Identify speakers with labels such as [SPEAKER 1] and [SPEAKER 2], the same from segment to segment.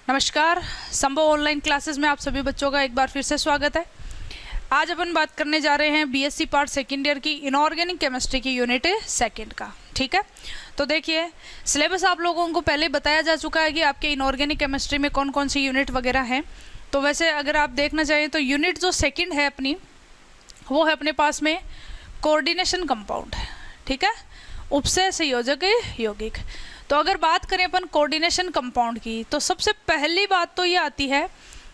[SPEAKER 1] नमस्कार। संभव online classes में आप सभी बच्चों का एक बार फिर से स्वागत है। आज अपन बात करने जा रहे हैं बीएससी पार्ट सेकेंड ईयर की इनऑर्गेनिक केमिस्ट्री की यूनिट सेकंड का। ठीक है, तो देखिए सिलेबस आप लोगों को पहले बताया जा चुका है कि आपके इनऑर्गेनिक केमिस्ट्री में कौन कौन सी यूनिट वगैरह हैं। तो वैसे अगर आप देखना चाहें तो यूनिट जो सेकेंड है अपनी, वो है अपने पास में कोऑर्डिनेशन कंपाउंड। ठीक है, उपसय संयोजक यौगिक। तो अगर बात करें अपन कोऑर्डिनेशन कंपाउंड की, तो सबसे पहली बात तो ये आती है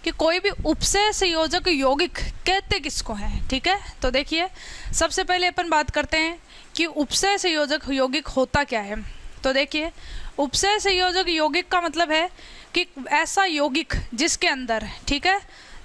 [SPEAKER 1] कि कोई भी उपसय संयोजक यौगिक कहते किसको हैं। ठीक है, तो देखिए सबसे पहले अपन बात करते हैं कि उपसय संयोजक यौगिक होता क्या है। तो देखिए उपसय संयोजक यौगिक का मतलब है कि ऐसा यौगिक जिसके अंदर, ठीक है,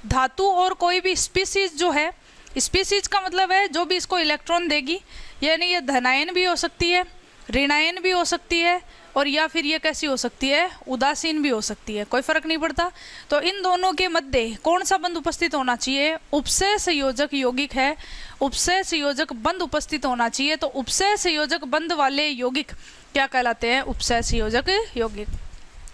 [SPEAKER 1] धातु और कोई भी स्पीसीज जो है, स्पीसीज का मतलब है जो भी इसको इलेक्ट्रॉन देगी, यानी ये धनायन भी हो सकती है, ऋणायन भी हो सकती है, और या फिर ये कैसी हो सकती है, उदासीन भी हो सकती है, कोई फर्क नहीं पड़ता। तो इन दोनों के मध्य कौन सा बंध उपस्थित होना चाहिए, उपसय संयोजक यौगिक है, उपसय संयोजक बंध उपस्थित होना चाहिए। तो उपसय संयोजक बंध वाले यौगिक क्या कहलाते हैं, उपसय संयोजक यौगिक।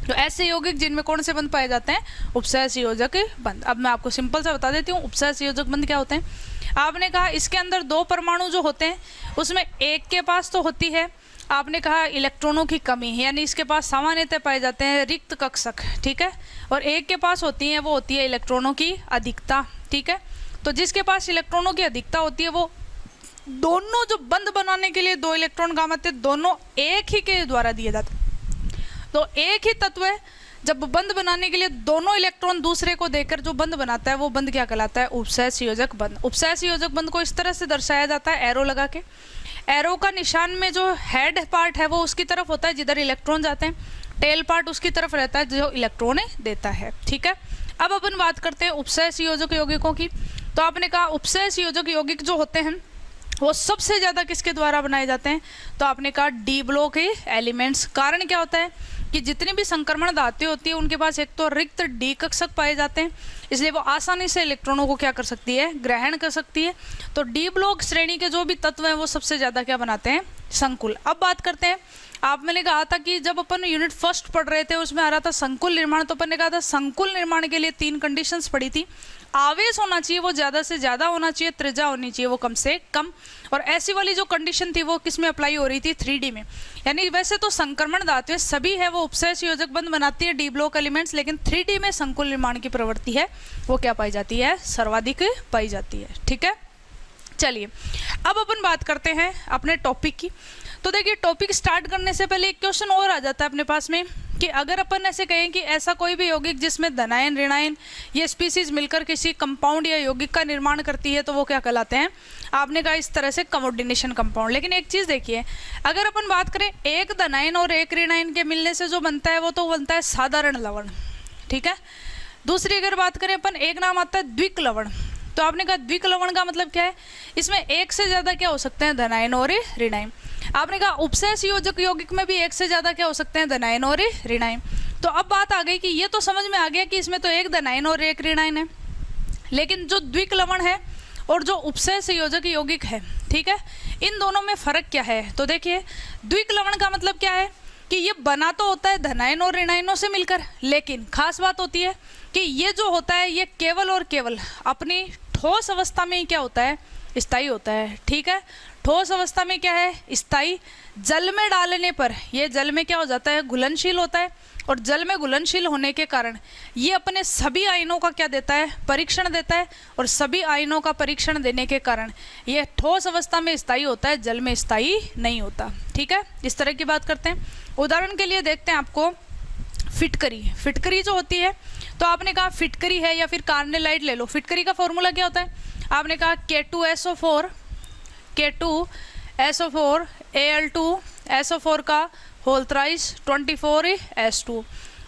[SPEAKER 1] तो ऐसे यौगिक जिनमें कौन से बंध पाए जाते हैं, उपसय संयोजक बंध। अब मैं आपको सिंपल सा बता देती हूँ उपसय संयोजक बंध क्या होते हैं। आपने कहा इसके अंदर दो परमाणु जो होते हैं उसमें एक के पास तो होती है, आपने कहा इलेक्ट्रॉनों की कमी, यानी इसके पास सामान्यतः पाए जाते हैं रिक्त कक्षक। ठीक है, और एक के पास होती है, वो होती है इलेक्ट्रॉनों की अधिकता। ठीक है, तो जिसके पास इलेक्ट्रॉनों की अधिकता होती है वो दोनों जो बंध बनाने के लिए दो इलेक्ट्रॉन काम आते हैं, दोनों एक ही के द्वारा दिए जाते हैं। तो एक ही तत्व है, जब बंध बनाने के लिए दोनों इलेक्ट्रॉन दूसरे को देकर जो बंध बनाता है वो बंध क्या कहलाता है, उपसय संयोजक बंध। उपसय संयोजक बंध को इस तरह से दर्शाया जाता है एरो लगा के। एरो का निशान में जो हेड पार्ट है वो उसकी तरफ होता है जिधर इलेक्ट्रॉन जाते हैं, टेल पार्ट उसकी तरफ रहता है जो इलेक्ट्रॉन देता है। ठीक है, अब अपन बात करते हैं उपसय संयोजक यौगिकों की। तो आपने कहा उपसय संयोजक यौगिक जो होते हैं वो सबसे ज़्यादा किसके द्वारा बनाए जाते हैं, तो आपने कहा डी ब्लॉक एलिमेंट्स। कारण क्या होता है कि जितनी भी संक्रमण धातुएं होती है उनके पास एक तो रिक्त डी कक्षक पाए जाते हैं, इसलिए वो आसानी से इलेक्ट्रॉनों को क्या कर सकती है, ग्रहण कर सकती है। तो डी ब्लॉक श्रेणी के जो भी तत्व हैं वो सबसे ज़्यादा क्या बनाते हैं, संकुल। अब बात करते हैं, आप मैंने कहा था कि जब अपन यूनिट फर्स्ट पढ़ रहे थे उसमें आ रहा था संकुल निर्माण, तो अपन ने कहा था संकुल निर्माण के लिए 3 कंडीशंस पड़ी थी। आवेश होना चाहिए वो ज़्यादा से ज़्यादा होना चाहिए, त्रिज्या होनी चाहिए वो कम से कम, और ऐसी वाली जो कंडीशन थी वो किस में अप्लाई हो रही थी, 3D में। यानी वैसे तो संक्रमण धातुएं सभी है वो उपसय संयोजक बंध बनाती है, डी ब्लॉक एलिमेंट्स, लेकिन 3D में संकुल निर्माण की प्रवृत्ति है वो क्या पाई जाती है, सर्वाधिक पाई जाती है। ठीक है, चलिए अब अपन बात करते हैं अपने टॉपिक की। तो देखिए टॉपिक स्टार्ट करने से पहले एक क्वेश्चन और आ जाता है अपने पास में कि अगर अपन ऐसे कहें कि ऐसा कोई भी यौगिक जिसमें धनायन ऋणायन ये स्पीसीज मिलकर किसी कंपाउंड या यौगिक का निर्माण करती है तो वो क्या कहलाते हैं, आपने कहा इस तरह से कोऑर्डिनेशन कंपाउंड। लेकिन एक चीज़ देखिए, अगर अपन बात करें एक धनायन और एक ऋणायन के मिलने से जो बनता है वो तो बनता है साधारण लवण। ठीक है, दूसरी अगर बात करें अपन, एक नाम आता है द्विक लवण। तो आपने कहा द्विक लवण का मतलब क्या है, इसमें एक से ज़्यादा क्या हो सकते हैं, धनायन और ऋणायन। आपने कहा उपसय संयोजक यौगिक में भी एक से ज़्यादा क्या हो सकते हैं, धनायन और ऋणायन। तो अब बात आ गई कि ये तो समझ में आ गया कि इसमें तो एक धनायन और एक ऋणायन है, लेकिन जो द्विक लवण है और जो उपसय संयोजक यौगिक है, ठीक है, इन दोनों में फ़र्क क्या है। तो देखिए द्विक लवण का मतलब क्या है कि ये बना तो होता है धनायन और ऋणायनों से मिलकर, लेकिन खास बात होती है कि ये जो होता है ये केवल और केवल अपनी ठोस अवस्था में ही क्या होता है, स्थायी होता है। ठीक है, ठोस अवस्था में क्या है, स्थायी। जल में डालने पर ये जल में क्या हो जाता है, घुलनशील होता है, और जल में घुलनशील होने के कारण ये अपने सभी आयनों का क्या देता है, परीक्षण देता है, और सभी आयनों का परीक्षण देने के कारण ये ठोस अवस्था में स्थायी होता है, जल में स्थायी नहीं होता। ठीक है, इस तरह की बात करते हैं। उदाहरण के लिए देखते हैं आपको फिटकरी। फिटकरी जो होती है, तो आपने कहा फिटकरी है या फिर कार्नेलाइट ले लो। फिटकरी का फॉर्मूला क्या होता है, आपने कहा K2SO4 Al2SO4 का होल थ्राइस 24S2।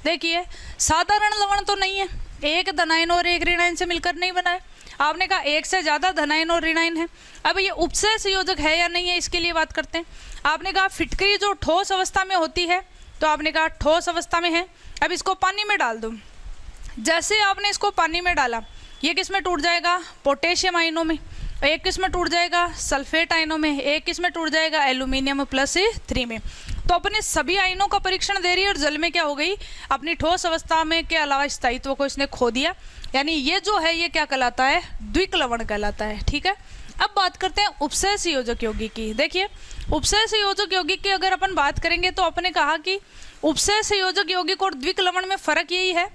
[SPEAKER 1] देखिए साधारण लवण तो नहीं है, एक धनायन और एक ऋणायन से मिलकर नहीं बना है। आपने कहा एक से ज़्यादा धनायन और ऋणायन है। अब ये उपसय संयोजक है या नहीं है, इसके लिए बात करते हैं। आपने कहा फिटकरी जो ठोस अवस्था में होती है, तो आपने कहा ठोस अवस्था में है। अब इसको पानी में डाल दो, जैसे आपने इसको पानी में डाला ये किस में टूट जाएगा, पोटेशियम आयनों में, एक किस में टूट जाएगा, सल्फेट आयनों में, एक किस में टूट जाएगा, एल्यूमिनियम +3 में। तो अपने सभी आयनों का परीक्षण दे रही है और जल में क्या हो गई, अपनी ठोस अवस्था में के अलावा स्थायित्व को इसने खो दिया, यानी ये जो है ये क्या कहलाता है, द्विक्लवण कहलाता है। ठीक है, अब बात करते हैं उपसय संयोजक यौगिक की। देखिए उपसय संयोजक यौगिक की अगर अपन बात करेंगे तो अपने कहा कि उपसय संयोजक यौगिक और द्विक्लवण में फर्क यही है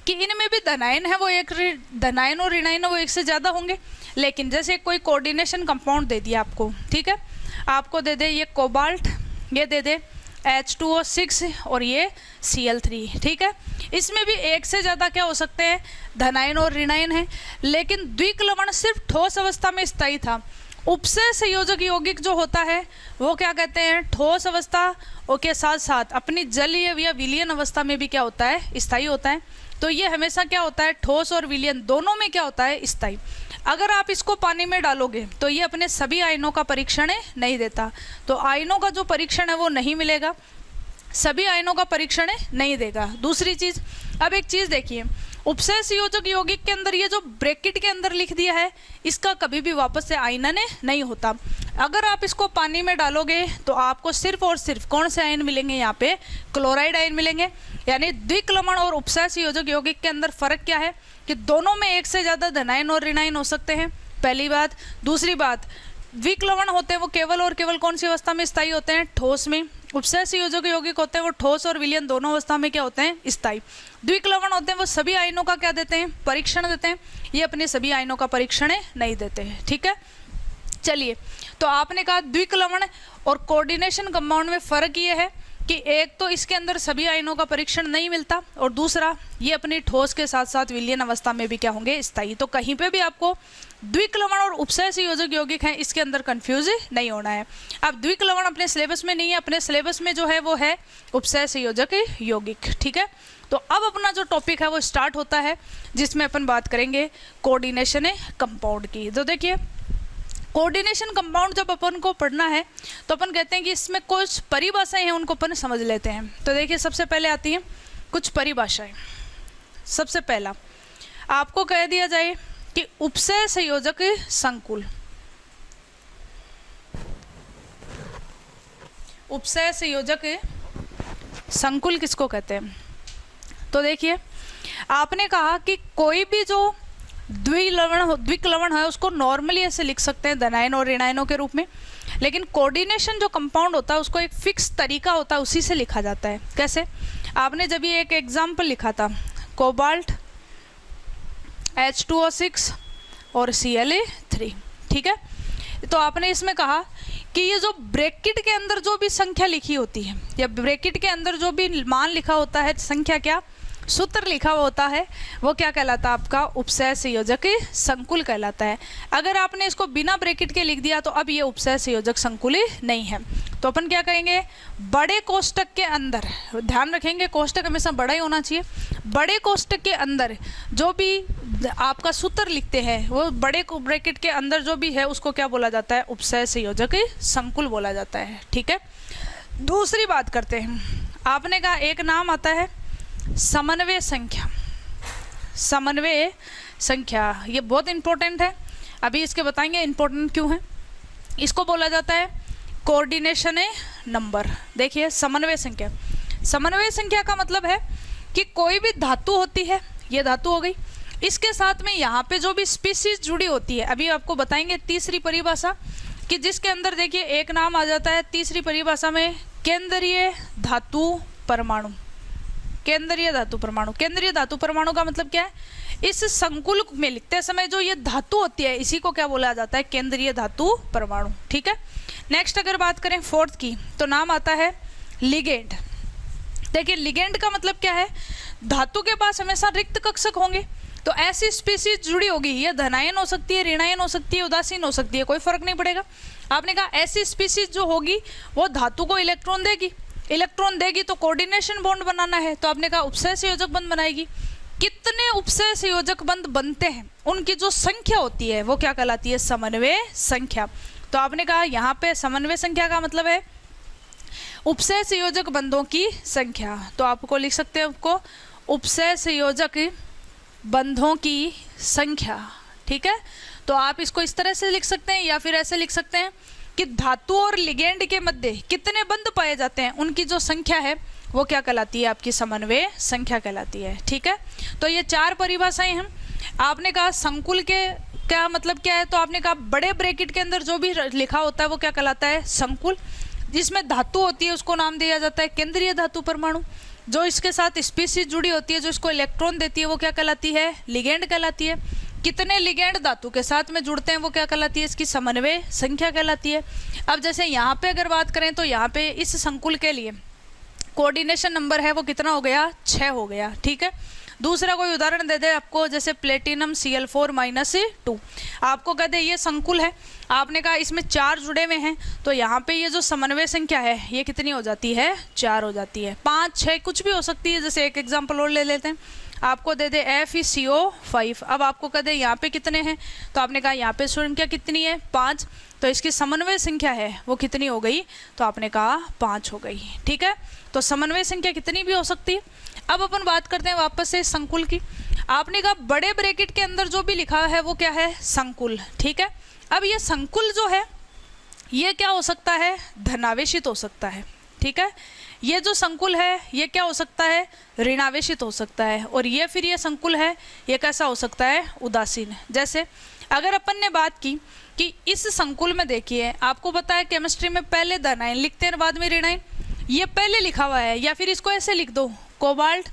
[SPEAKER 1] कि इनमें भी धनायन है वो एक, धनायन और ऋणायन वो एक से ज़्यादा होंगे। लेकिन जैसे कोई कोऑर्डिनेशन कंपाउंड दे दिया आपको, ठीक है, आपको दे दे ये कोबाल्ट, ये दे दे H2O6 और ये Cl3, ठीक है, इसमें भी एक से ज़्यादा क्या हो सकते हैं, धनायन और ऋणायन है। लेकिन द्विक्लवण सिर्फ ठोस अवस्था में स्थायी था। उपसय संयोजक यौगिक जो होता है वो क्या कहते हैं, ठोस अवस्था और के साथ साथ अपनी जलीय या विलयन अवस्था में भी क्या होता है, स्थायी होता है। तो ये हमेशा क्या होता है, ठोस और विलयन दोनों में क्या होता है, स्थायी। अगर आप इसको पानी में डालोगे तो ये अपने सभी आयनों का परीक्षण नहीं देता, तो आयनों का जो परीक्षण है वो नहीं मिलेगा, सभी आयनों का परीक्षण नहीं देगा। दूसरी चीज़, अब एक चीज़ देखिए, उपसय संयोजक यौगिक के अंदर ये जो ब्रैकेट के अंदर लिख दिया है इसका कभी भी वापस से आयनन नहीं होता। अगर आप इसको पानी में डालोगे तो आपको सिर्फ और सिर्फ कौन से आयन मिलेंगे, यहाँ पे क्लोराइड आयन मिलेंगे। यानी द्विक्लवण और उपसय संयोजक यौगिक के अंदर फर्क क्या है कि दोनों में एक से ज़्यादा धनायन और ऋणायन हो सकते हैं, पहली बात। दूसरी बात, द्विक्लवण होते हैं वो केवल और केवल कौन सी अवस्था में स्थायी होते हैं, ठोस में। उपसय संयोजक यौगिक होते हैं वो ठोस और विलयन दोनों अवस्था में क्या होते हैं, स्थायी। द्विक्लवण होते हैं वो सभी आयनों का क्या देते हैं, परीक्षण देते हैं, ये अपने सभी आयनों का परीक्षण नहीं देते हैं। ठीक है, चलिए, तो आपने कहा द्विक्लवण और कोऑर्डिनेशन कंपाउंड में फ़र्क ये है कि एक तो इसके अंदर सभी आयनों का परीक्षण नहीं मिलता और दूसरा ये अपनी ठोस के साथ साथ विलयन अवस्था में भी क्या होंगे, स्थायी। तो कहीं पे भी आपको द्विक्लवण और उपसय संयोजक यौगिक हैं इसके अंदर कंफ्यूज नहीं होना है। अब द्विक्लवण अपने सिलेबस में नहीं है, अपने सिलेबस में जो है वो है उपसय संयोजक यौगिक। ठीक है, तो अब अपना जो टॉपिक है वो स्टार्ट होता है जिसमें अपन बात करेंगे कोऑर्डिनेशन कंपाउंड की। तो देखिए कोऑर्डिनेशन कंपाउंड जब अपन को पढ़ना है तो अपन कहते हैं कि इसमें कुछ परिभाषाएं हैं उनको अपन समझ लेते हैं। तो देखिए सबसे पहले आती हैं कुछ परिभाषाएं। सबसे पहला आपको कह दिया जाए कि उपसय संयोजक संकुल, उपसय संयोजक संकुल किसको कहते हैं। तो देखिए आपने कहा कि कोई भी जो द्विक्लवण है उसको नॉर्मली ऐसे लिख सकते हैं धनायन और ऋणायनों के रूप में, लेकिन कोऑर्डिनेशन जो कंपाउंड होता है उसको एक फिक्स तरीका होता है, उसी से लिखा जाता है। कैसे, आपने जब ये एक एग्जाम्पल लिखा था कोबाल्ट H2O6 और Cl3, ठीक है, तो आपने इसमें कहा कि ये जो ब्रैकेट के अंदर जो भी संख्या लिखी होती है या ब्रैकेट के अंदर जो भी मान लिखा होता है, संख्या क्या सूत्र लिखा हुआ होता है, वो क्या कहलाता है, आपका उपसय संयोजक संकुल कहलाता है। अगर आपने इसको बिना ब्रैकेट के लिख दिया तो अब ये उपसय संयोजक संकुल नहीं है। तो अपन क्या कहेंगे, बड़े कोष्टक के अंदर, ध्यान रखेंगे कोष्टक हमेशा बड़ा ही होना चाहिए, बड़े कोष्टक के अंदर जो भी आपका सूत्र लिखते हैं वो बड़े ब्रैकेट के अंदर जो भी है उसको क्या बोला जाता है, उपसय संयोजक संकुल बोला जाता है। ठीक है, दूसरी बात करते हैं, आपने कहा एक नाम आता है समन्वय संख्या। समन्वय संख्या ये बहुत इंपॉर्टेंट है, अभी इसके बताएंगे इंपॉर्टेंट क्यों है। इसको बोला जाता है कोऑर्डिनेशन नंबर। देखिए समन्वय संख्या, समन्वय संख्या का मतलब है कि कोई भी धातु होती है, ये धातु हो गई, इसके साथ में यहाँ पे जो भी स्पीसीज जुड़ी होती है, अभी आपको बताएंगे तीसरी परिभाषा कि जिसके अंदर देखिए एक नाम आ जाता है तीसरी परिभाषा में केंद्रीय धातु परमाणु। केंद्रीय धातु परमाणु, केंद्रीय धातु परमाणु का मतलब क्या है, इस संकुल में लिखते समय जो ये धातु होती है इसी को क्या बोला जाता है, केंद्रीय धातु परमाणु। ठीक है, नेक्स्ट अगर बात करें फोर्थ की तो नाम आता है लिगेंड। देखिए लिगेंड का मतलब क्या है, धातु के पास हमेशा रिक्त कक्षक होंगे, तो ऐसी स्पीसीज जुड़ी होगी, ये धनायन हो सकती है, ऋणायन हो सकती है, उदासीन हो सकती है, कोई फर्क नहीं पड़ेगा। आपने कहा ऐसी स्पीसीज जो होगी वो धातु को इलेक्ट्रॉन देगी, इलेक्ट्रॉन देगी तो कोऑर्डिनेशन बॉन्ड बनाना है, तो आपने कहा उपसय संयोजक बंध बनाएगी। कितने उपसय संयोजक बंध बनते हैं उनकी जो संख्या होती है वो क्या कहलाती है, समन्वय संख्या। तो आपने कहा यहाँ पे समन्वय संख्या का मतलब है उपसय संयोजक बंधों की संख्या। तो आपको लिख सकते हैं आपको उपसय संयोजक बंधों की संख्या। ठीक है, तो आप इसको इस तरह से लिख सकते हैं या फिर ऐसे लिख सकते हैं कि धातु और लिगेंड के मध्य कितने बंध पाए जाते हैं, उनकी जो संख्या है वो क्या कहलाती है, आपकी समन्वय संख्या कहलाती है। ठीक है, तो ये 4 परिभाषाएं हैं। आपने कहा संकुल के क्या मतलब क्या है, तो आपने कहा बड़े ब्रैकेट के अंदर जो भी लिखा होता है वो क्या कहलाता है, संकुल। जिसमें धातु होती है उसको नाम दिया जाता है केंद्रीय धातु परमाणु। जो इसके साथ स्पीशीज जुड़ी होती है, जो इसको इलेक्ट्रॉन देती है, वो क्या कहलाती है, लिगेंड कहलाती है। कितने लिगेंड धातु के साथ में जुड़ते हैं वो क्या कहलाती है, इसकी समन्वय संख्या कहलाती है। अब जैसे यहाँ पे अगर बात करें तो यहाँ पे इस संकुल के लिए कोऑर्डिनेशन नंबर है वो कितना हो गया, 6 हो गया। ठीक है, दूसरा कोई उदाहरण दे दे आपको, जैसे प्लेटिनम Cl4-2, आपको कह दे ये संकुल है, आपने कहा इसमें 4 जुड़े हुए हैं, तो यहाँ पे ये जो समन्वय संख्या है ये कितनी हो जाती है, 4 हो जाती है। 5, 6 कुछ भी हो सकती है। जैसे एक एग्जांपल और ले लेते हैं, आपको दे दे FeCO5, अब आपको कह दे यहाँ पे कितने हैं, तो आपने कहा यहाँ पे संख्या कितनी है, 5, तो इसकी समन्वय संख्या है वो कितनी हो गई, तो आपने कहा 5 हो गई। ठीक है, तो समन्वय संख्या कितनी भी हो सकती है। अब अपन बात करते हैं वापस से संकुल की। आपने कहा बड़े ब्रैकेट के अंदर जो भी लिखा है वो क्या है, संकुल। ठीक है, अब ये संकुल जो है ये क्या हो सकता है, धनावेशित हो सकता है। ठीक है, ये जो संकुल है ये क्या हो सकता है, ऋणावेशित हो सकता है। और ये फिर ये संकुल है ये कैसा हो सकता है, उदासीन। जैसे अगर अपन ने बात की कि इस संकुल में देखिए, आपको पता है केमिस्ट्री में पहले धन आयन लिखते हैं बाद में ऋण आयन, ये पहले लिखा हुआ है, या फिर इसको ऐसे लिख दो, कोबाल्ट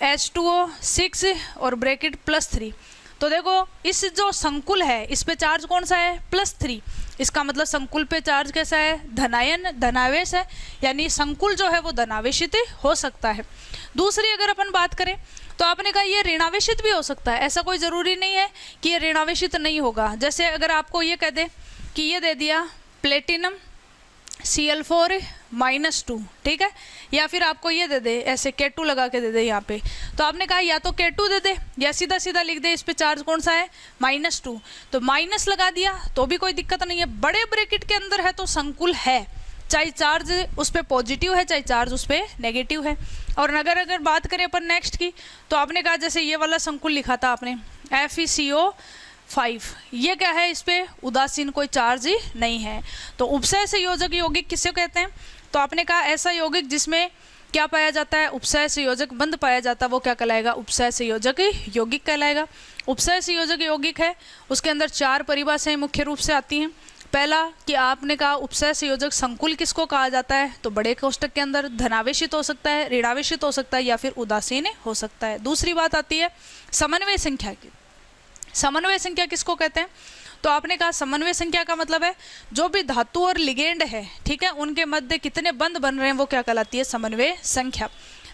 [SPEAKER 1] H2O6 और ब्रैकेट +3। तो देखो इस जो संकुल है इस पे चार्ज कौन सा है, +3। इसका मतलब संकुल पे चार्ज कैसा है, धनायन, धनावेश है, यानी संकुल जो है वो धनावेशित हो सकता है। दूसरी अगर अपन बात करें तो आपने कहा ये ऋणावेशित भी हो सकता है, ऐसा कोई ज़रूरी नहीं है कि ये ऋणावेशित नहीं होगा। जैसे अगर आपको ये कह दे कि ये दे दिया प्लेटिनम Cl4-2, ठीक है, या फिर आपको ये दे दे ऐसे K2 लगा के दे दे यहाँ पे, तो आपने कहा या तो K2 दे दे या सीधा सीधा लिख दे इस पे चार्ज कौन सा है, -2, तो माइनस लगा दिया तो भी कोई दिक्कत नहीं है। बड़े ब्रैकेट के अंदर है तो संकुल है, चाहे चार्ज उस पर पॉजिटिव है चाहे चार्ज उस पर नेगेटिव है। और अगर बात करें अपन नेक्स्ट की, तो आपने कहा जैसे ये वाला संकुल लिखा था आपने FeCO5, ये क्या है, इस पे उदासीन कोई चार्ज ही नहीं है। तो उपसय संयोजक यौगिक किसे कहते हैं, तो आपने कहा ऐसा यौगिक जिसमें क्या पाया जाता है, उपसय संयोजक बंध पाया जाता है, वो क्या कहलाएगा, उपसय संयोजक यौगिक कहलाएगा। उपसय संयोजक यौगिक है उसके अंदर 4 परिभाषाएं मुख्य रूप से आती हैं। पहला कि आपने कहा उपसय संयोजक संकुल किसको कहा जाता है, तो बड़े कोष्टक के अंदर धनावेशित हो सकता है, ऋणावेशित हो सकता है या फिर उदासीन हो सकता है। दूसरी बात आती है समन्वय संख्या की। समन्वय संख्या किसको कहते हैं, तो आपने कहा समन्वय संख्या का मतलब है जो भी धातु और लिगेंड है, ठीक है, उनके मध्य कितने बंध बन रहे हैं वो क्या कहलाती है, समन्वय संख्या।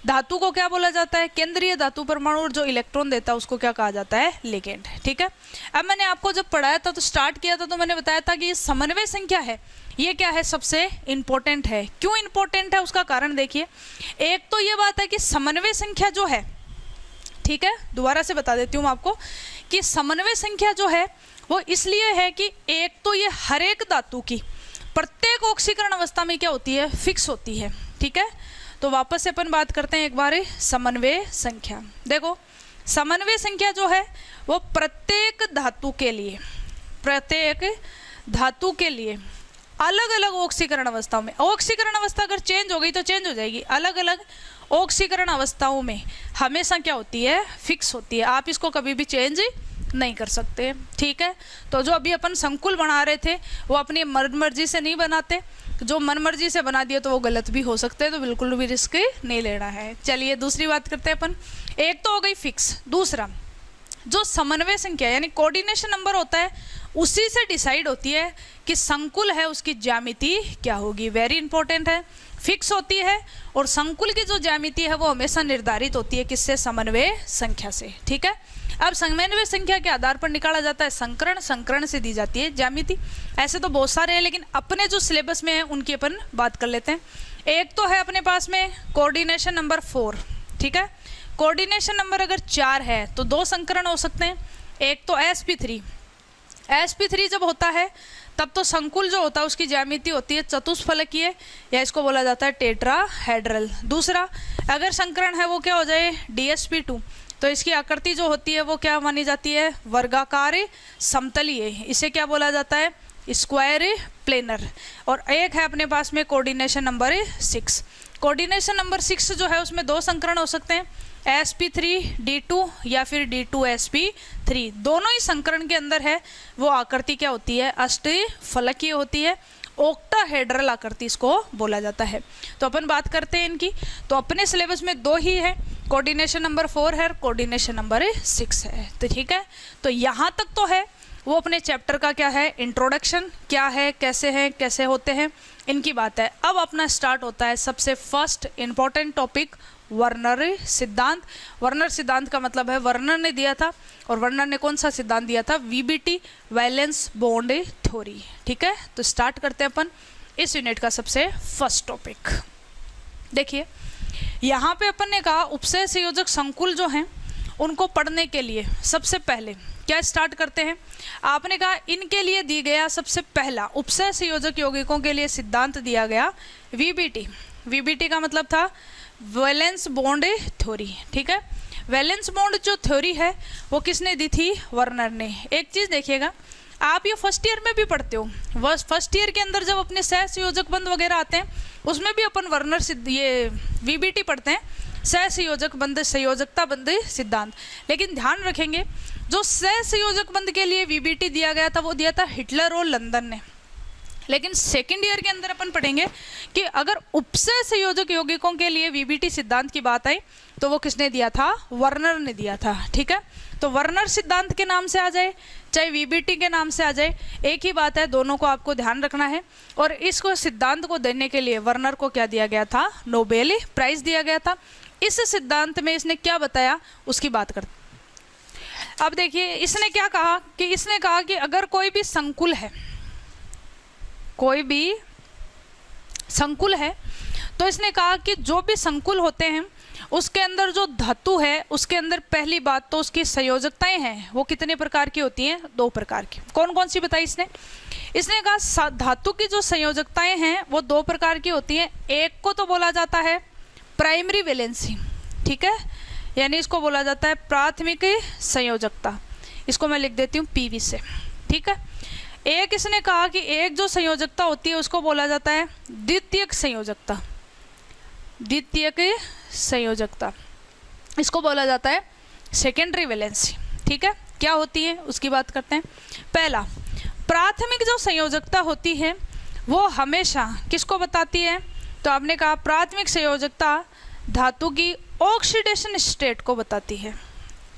[SPEAKER 1] धातु को क्या बोला जाता है, केंद्रीय धातु परमाणु, और जो इलेक्ट्रॉन देता है उसको क्या कहा जाता है, लिगेंड। ठीक है, अब मैंने आपको जब पढ़ाया था तो स्टार्ट किया था तो मैंने बताया था कि ये समन्वय संख्या है ये क्या है, सबसे इंपॉर्टेंट है। क्यों इंपॉर्टेंट है उसका कारण देखिए। एक तो ये बात है कि समन्वय संख्या जो है, ठीक है, दोबारा से बता देती हूँ आपको कि समन्वय संख्या जो है वो इसलिए है कि एक तो ये हर एक धातु की प्रत्येक ऑक्सीकरण अवस्था में क्या होती है, फिक्स होती है। ठीक है, तो वापस से अपन बात करते हैं एक बार समन्वय संख्या। देखो समन्वय संख्या जो है वो प्रत्येक धातु के लिए, प्रत्येक धातु के लिए अलग अलग ऑक्सीकरण अवस्थाओं में, ऑक्सीकरण अवस्था अगर चेंज हो गई तो चेंज हो जाएगी, अलग अलग ऑक्सीकरण अवस्थाओं में हमेशा क्या होती है, फिक्स होती है। आप इसको कभी भी चेंज नहीं कर सकते। ठीक है, तो जो अभी अपन संकुल बना रहे थे वो अपनी मनमर्जी से नहीं बनाते, जो मनमर्जी से बना दिया तो वो गलत भी हो सकते हैं, तो बिल्कुल भी रिस्क नहीं लेना है। चलिए दूसरी बात करते हैं अपन। एक तो हो गई फिक्स, दूसरा जो समन्वय संख्या यानी कोऑर्डिनेशन नंबर होता है उसी से डिसाइड होती है कि संकुल है उसकी ज्यामिति क्या होगी। वेरी इंपॉर्टेंट है, फिक्स होती है और संकुल की जो ज्यामिति है वो हमेशा निर्धारित होती है किससे, समन्वय संख्या से। ठीक है, अब समन्वय संख्या के आधार पर निकाला जाता है संकरण, संकरण से दी जाती है ज्यामिति। ऐसे तो बहुत सारे हैं लेकिन अपने जो सिलेबस में है उनकी अपन बात कर लेते हैं। एक तो है अपने पास में कोऑर्डिनेशन नंबर 4। ठीक है, कोऑर्डिनेशन नंबर अगर 4 है तो 2 संकरण हो सकते हैं। एक तो sp3, sp3 जब होता है तब तो संकुल जो होता है उसकी ज्यामिति होती है चतुष्फलकीय, या इसको बोला जाता है टेट्राहेड्रल। दूसरा अगर संकरण है वो क्या हो जाए, dsp2, तो इसकी आकृति जो होती है वो क्या मानी जाती है, वर्गाकार समतलीय, इसे क्या बोला जाता है, स्क्वायर प्लेनर, और एक है अपने पास में कोऑर्डिनेशन नंबर 6। कोऑर्डिनेशन नंबर 6 जो है उसमें दो संकरण हो सकते हैं, sp3d2 या फिर d2sp3। दोनों ही संकरण के अंदर है वो आकृति क्या होती है, अष्टफलकीय होती है, ओक्टाहेड्रल आकृति इसको बोला जाता है। तो अपन बात करते हैं इनकी। तो अपने सिलेबस में दो ही है, कोऑर्डिनेशन नंबर 4 है, कोऑर्डिनेशन नंबर 6 है। तो ठीक है, तो यहाँ तक तो है वो अपने चैप्टर का क्या है, इंट्रोडक्शन क्या है, कैसे होते हैं, इनकी बात है। अब अपना स्टार्ट होता है सबसे फर्स्ट इंपॉर्टेंट टॉपिक, वर्नर सिद्धांत। वर्नर सिद्धांत का मतलब है वर्नर ने दिया था, और वर्नर ने कौन सा सिद्धांत दिया था, वीबीटी, वैलेंस बॉन्ड थ्योरी। ठीक है, तो स्टार्ट करते हैं अपन इस यूनिट का सबसे फर्स्ट टॉपिक। देखिए यहाँ पे अपन ने कहा उपसय संयोजक संकुल जो हैं उनको पढ़ने के लिए सबसे पहले क्या स्टार्ट करते हैं, आपने कहा इनके लिए दी गया सबसे पहला उपसय संयोजक यौगिकों के लिए सिद्धांत दिया गया वीबीटी। वीबीटी का मतलब था वैलेंस बॉन्ड थ्योरी। ठीक है, वैलेंस बॉन्ड जो थ्योरी है वो किसने दी थी, वर्नर ने। एक चीज़ देखिएगा, आप ये फर्स्ट ईयर में भी पढ़ते हो, फर्स्ट ईयर के अंदर जब अपने सहसंयोजक बंध वगैरह आते हैं उसमें भी अपन वर्नर ये वीबीटी पढ़ते हैं, सहसंयोजक बंध संयोजकता बंध सिद्धांत। लेकिन ध्यान रखेंगे जो सहसंयोजक बंध के लिए वीबीटी दिया गया था वो दिया था हिटलर और लंदन ने। लेकिन सेकेंड ईयर के अंदर अपन पढ़ेंगे कि अगर उपसय संयोजक यौगिकों के लिए वीबीटी सिद्धांत की बात आई तो वो किसने दिया था, वर्नर ने दिया था। ठीक है, तो वर्नर सिद्धांत के नाम से आ जाए चाहे वीबीटी के नाम से आ जाए, एक ही बात है, दोनों को आपको ध्यान रखना है। और इसको सिद्धांत को देने के लिए वर्नर को क्या दिया गया था, नोबेल प्राइज दिया गया था। इस सिद्धांत में इसने क्या बताया उसकी बात करते। अब देखिए इसने क्या कहा कि इसने कहा कि अगर कोई भी संकुल है, कोई भी संकुल है, तो इसने कहा कि जो भी संकुल होते हैं उसके अंदर जो धातु है उसके अंदर पहली बात तो उसकी संयोजकताएं हैं वो कितने प्रकार की होती हैं, 2 प्रकार की। कौन कौन सी बताई इसने कहा धातु की जो संयोजकताएं हैं वो 2 प्रकार की होती हैं। एक को तो बोला जाता है प्राइमरी वैलेंसी, ठीक है, यानी इसको बोला जाता है प्राथमिक संयोजकता, इसको मैं लिख देती हूँ पीवी से। ठीक है, एक इसने कहा कि एक जो संयोजकता होती है उसको बोला जाता है द्वितीयक संयोजकता। द्वितीयक संयोजकता इसको बोला जाता है सेकेंडरी वैलेंसी। ठीक है, क्या होती है उसकी बात करते हैं। पहला, प्राथमिक जो संयोजकता होती है वो हमेशा किसको बताती है, तो आपने कहा प्राथमिक संयोजकता धातु की ऑक्सीडेशन स्टेट को बताती है।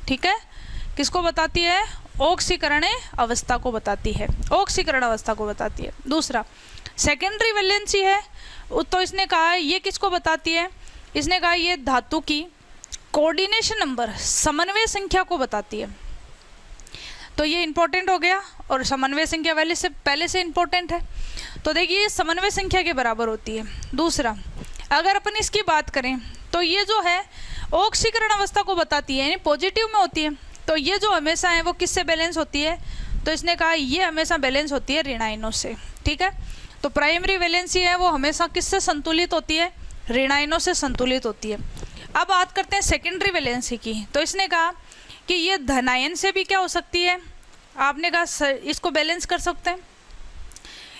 [SPEAKER 1] ठीक है, किसको बताती है, ऑक्सीकरण अवस्था को बताती है, ऑक्सीकरण अवस्था को बताती है। दूसरा सेकेंडरी वैलेंसी है, तो इसने कहा ये किसको बताती है, इसने कहा ये धातु की कोऑर्डिनेशन नंबर समन्वय संख्या को बताती है। तो ये इंपॉर्टेंट हो गया, और समन्वय संख्या पहले से इंपॉर्टेंट है। तो देखिए समन्वय संख्या के बराबर होती है। दूसरा, अगर अपन इसकी बात करें तो ये जो है ऑक्सीकरण अवस्था को बताती है, यानी पॉजिटिव में होती है। तो ये जो हमेशा है वो किससे बैलेंस होती है, तो इसने कहा ये हमेशा बैलेंस होती है ऋणायनों से। ठीक है, तो प्राइमरी वैलेंसी है वो हमेशा किससे संतुलित होती है, ऋणायनों से संतुलित होती है। अब बात करते हैं सेकेंडरी वैलेंसी की। तो इसने कहा कि ये धनायन से भी क्या हो सकती है, आपने कहा इसको बैलेंस कर सकते हैं,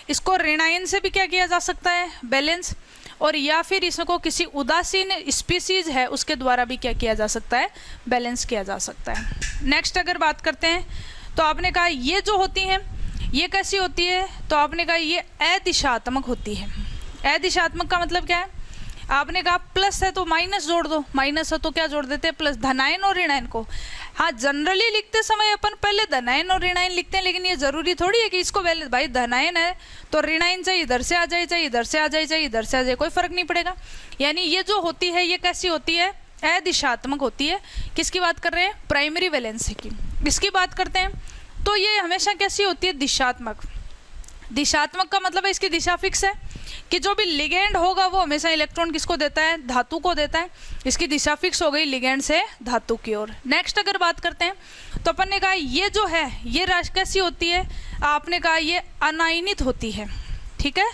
[SPEAKER 1] इसको ऋणायन से भी क्या किया जा सकता है, बैलेंस, और या फिर इसको किसी उदासीन स्पीसीज है उसके द्वारा भी क्या किया जा सकता है, बैलेंस किया जा सकता है। नेक्स्ट अगर बात करते हैं तो आपने कहा ये जो होती हैं ये कैसी होती है, तो आपने कहा ये अदिशात्मक होती है। अदिशात्मक का मतलब क्या है, आपने कहा प्लस है तो माइनस जोड़ दो, माइनस है तो क्या जोड़ देते हैं, प्लस। धनायन और ऋणायन को हाँ जनरली लिखते समय अपन पहले धनायन और ऋणायन लिखते हैं, लेकिन ये जरूरी थोड़ी है कि इसको पहले, भाई धनायन है तो ऋणायन चाहे इधर से आ जाए, चाहे इधर से आ जाए, चाहे इधर से आ जाए, कोई फर्क नहीं पड़ेगा। यानी ये जो होती है ये कैसी होती है, अदिशात्मक होती है। किसकी बात कर रहे हैं, प्राइमरी वैलेंसी की। इसकी बात करते हैं तो ये हमेशा कैसी होती है, दिशात्मक। दिशात्मक का मतलब है इसकी दिशा फिक्स है कि जो भी लिगेंड होगा वो हमेशा इलेक्ट्रॉन किसको देता है, धातु को देता है। इसकी दिशा फिक्स हो गई लिगेंड से धातु की ओर। नेक्स्ट अगर बात करते हैं तो अपन ने कहा ये जो है ये राशि कैसी होती है, आपने कहा ये अनायनित होती है। ठीक है,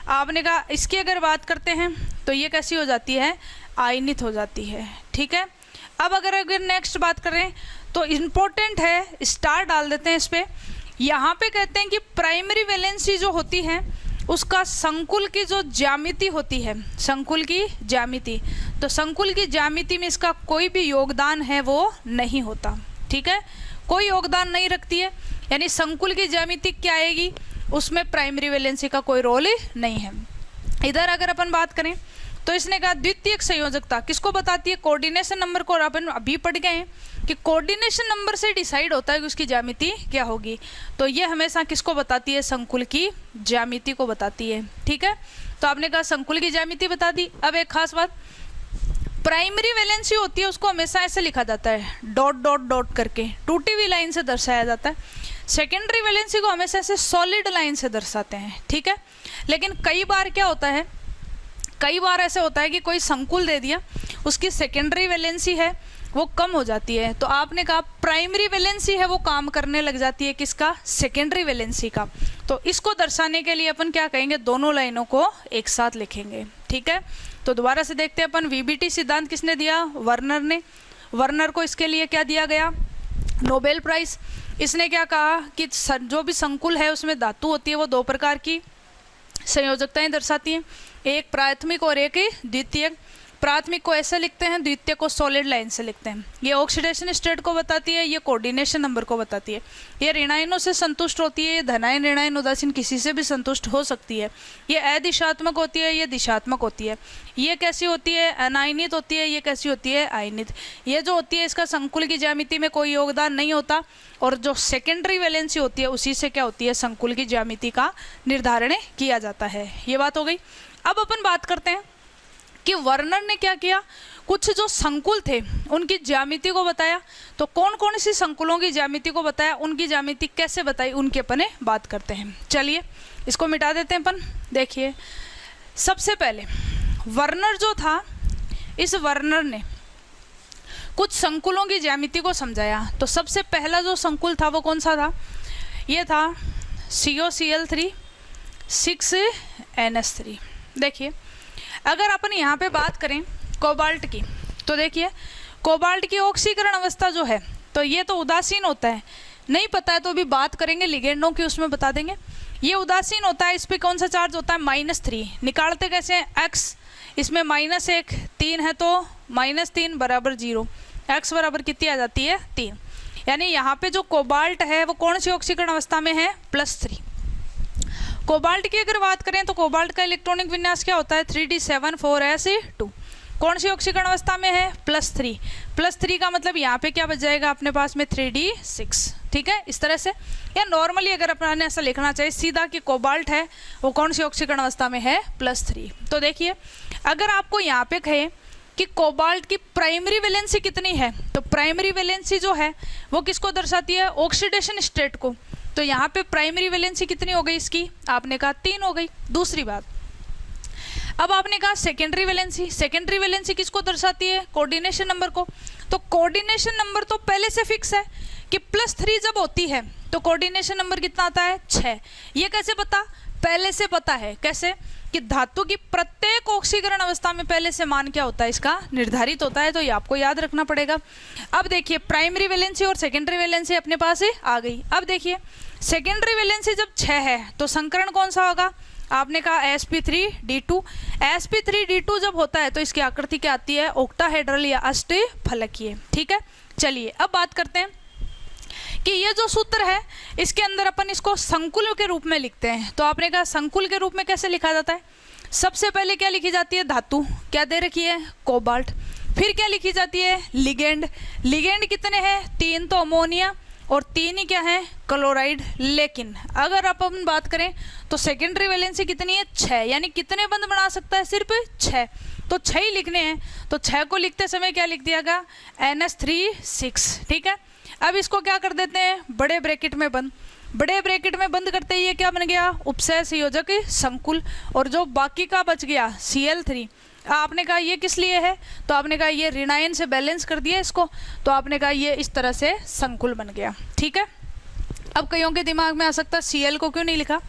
[SPEAKER 1] आपने कहा इसकी अगर बात करते हैं तो ये कैसी हो जाती है, आयनित हो जाती है। ठीक है, अब अगर नेक्स्ट बात करें तो इम्पोर्टेंट है, स्टार डाल देते हैं इस पर, यहाँ पे कहते हैं कि प्राइमरी वैलेंसी जो होती है उसका संकुल की जो ज्यामिति होती है, संकुल की ज्यामिति, तो संकुल की ज्यामिति में इसका कोई भी योगदान है वो नहीं होता, ठीक है, कोई योगदान नहीं रखती है, यानी संकुल की ज्यामिति क्या आएगी उसमें प्राइमरी वैलेंसी का कोई रोल नहीं है। इधर अगर अपन बात करें तो इसने कहा द्वितीयक संयोजकता किसको बताती है, कोऑर्डिनेशन नंबर को, और अपन अभी पढ़ गए हैं कि कोऑर्डिनेशन नंबर से डिसाइड होता है कि उसकी ज्यामिति क्या होगी, तो ये हमेशा किसको बताती है, संकुल की ज्यामिति को बताती है, ठीक है। तो आपने कहा संकुल की ज्यामिति बता दी। अब एक खास बात, प्राइमरी वैलेंसी होती है उसको हमेशा ऐसे लिखा जाता है डॉट डॉट डॉट करके, टूटी हुई लाइन से दर्शाया जाता है। सेकेंडरी वैलेंसी को हमेशा ऐसे सॉलिड लाइन से दर्शाते हैं, ठीक है। लेकिन कई बार क्या होता है, कई बार ऐसे होता है कि कोई संकुल दे दिया, उसकी सेकेंडरी वैलेंसी है वो कम हो जाती है, तो आपने कहा प्राइमरी वैलेंसी है वो काम करने लग जाती है किसका, सेकेंडरी वैलेंसी का। तो इसको दर्शाने के लिए अपन क्या कहेंगे, दोनों लाइनों को एक साथ लिखेंगे, ठीक है। तो दोबारा से देखते हैं अपन, वीबीटी सिद्धांत किसने दिया, वर्नर ने। वर्नर को इसके लिए क्या दिया गया, नोबेल प्राइज। इसने क्या कहा कि जो भी संकुल है उसमें धातु होती है वो दो प्रकार की संयोजकताएं दर्शाती हैं, एक प्राथमिक और एक द्वितीयक। प्राथमिक को ऐसे लिखते हैं, द्वितीय को सॉलिड लाइन से लिखते हैं। ये ऑक्सीडेशन स्टेट को बताती है, ये कोऑर्डिनेशन नंबर को बताती है। ये ऋणायनों से संतुष्ट होती है, ये धनायन ऋणायन उदासीन किसी से भी संतुष्ट हो सकती है। ये अदिशात्मक होती है, ये दिशात्मक होती है। ये कैसी होती है, अनायनित होती है, ये कैसी होती है, आयनित। ये जो होती है इसका संकुल की ज्यामिति में कोई योगदान नहीं होता, और जो सेकेंडरी वैलेंसी होती है उसी से क्या होती है, संकुल की ज्यामिति का निर्धारण किया जाता है। ये बात हो गई। अब अपन बात करते हैं कि वर्नर ने क्या किया, कुछ जो संकुल थे उनकी ज्यामिति को बताया। तो कौन कौन सी संकुलों की ज्यामिति को बताया, उनकी ज्यामिति कैसे बताई, उनकी अपन बात करते हैं। चलिए इसको मिटा देते हैं अपन। देखिए सबसे पहले वर्नर जो था, इस वर्नर ने कुछ संकुलों की ज्यामिति को समझाया। तो सबसे पहला जो संकुल था वो कौन सा था, ये था COCl3 6NH3। देखिए अगर अपन यहाँ पे बात करें कोबाल्ट की, तो देखिए कोबाल्ट की ऑक्सीकरण अवस्था जो है तो ये तो उदासीन होता है, नहीं पता है तो अभी बात करेंगे लिगेंडों की, उसमें बता देंगे। ये उदासीन होता है, इस पर कौन सा चार्ज होता है, -3। निकालते कैसे हैं, x, इसमें -1 3 है तो -3 बराबर 0, x बराबर कितनी आ जाती है, 3। यानी यहाँ पे जो कोबाल्ट है वो कौन सी ऑक्सीकरण अवस्था में है, +3। कोबाल्ट की अगर बात करें तो कोबाल्ट का इलेक्ट्रॉनिक विन्यास क्या होता है, 3d7,4s2। कौन सी ऑक्सीकरण अवस्था में है, +3। +3 का मतलब यहाँ पे क्या बच जाएगा अपने पास में, 3d6, ठीक है। इस तरह से, या नॉर्मली अगर अपन ऐसा लिखना चाहिए सीधा कि कोबाल्ट है वो कौन सी ऑक्सीकरण अवस्था में है, +3। तो देखिए अगर आपको यहाँ पे कहे कि कोबाल्ट की प्राइमरी वैलेंसी कितनी है, तो प्राइमरी वैलेंसी जो है वो किसको दर्शाती है, ऑक्सीडेशन स्टेट को। तो यहाँ पे प्राइमरी वैलेंसी कितनी हो गई इसकी, आपने कहा 3 हो गई। दूसरी बात, अब आपने कहा सेकेंडरी वैलेंसी। सेकेंडरी वैलेंसी किसको दर्शाती है, कोऑर्डिनेशन नंबर को। तो कोऑर्डिनेशन नंबर तो पहले से फिक्स है कि +3 जब होती है तो कोऑर्डिनेशन नंबर कितना आता है, 6। ये कैसे पता, पहले से पता है। कैसे कि धातु की प्रत्येक ऑक्सीकरण अवस्था में पहले से मान क्या होता है, इसका निर्धारित होता है, तो ये आपको याद रखना पड़ेगा। अब देखिए प्राइमरी वैलेंसी और सेकेंडरी वैलेंसी अपने पास ही आ गई। अब देखिए सेकेंडरी वैलेंसी जब 6 है तो संकरण कौन सा होगा, आपने कहा sp3d2। sp3d2 जब होता है तो इसकी आकृति क्या आती है, ऑक्टाहेड्रल या अष्टफलकीय, ठीक है। चलिए अब बात करते हैं कि ये जो सूत्र है इसके अंदर अपन इसको संकुल के रूप में लिखते हैं। तो आपने कहा संकुल के रूप में कैसे लिखा जाता है, सबसे पहले क्या लिखी जाती है, धातु क्या दे रखी है, कोबाल्ट। फिर क्या लिखी जाती है, लिगेंड। लिगेंड कितने हैं, 3 तो अमोनिया और 3 ही क्या है, क्लोराइड। लेकिन अगर अपन बात करें तो सेकेंडरी वैलेंसी कितनी है, 6। यानी कितने बंद बना सकता है, सिर्फ 6। तो 6 ही लिखने हैं, तो 6 को लिखते समय क्या लिख दिया गया, NH3 ठीक है। अब इसको क्या कर देते हैं, बड़े ब्रैकेट में बंद। बड़े ब्रैकेट में बंद करते ही ये क्या बन गया, उपसय संयोजक संकुल। और जो बाकी का बच गया Cl3, आपने कहा ये किस लिए है, तो आपने कहा ये ऋणायन से बैलेंस कर दिया इसको, तो आपने कहा ये इस तरह से संकुल बन गया, ठीक है। अब कईयों के दिमाग में आ सकता है Cl को क्यों नहीं लिखा,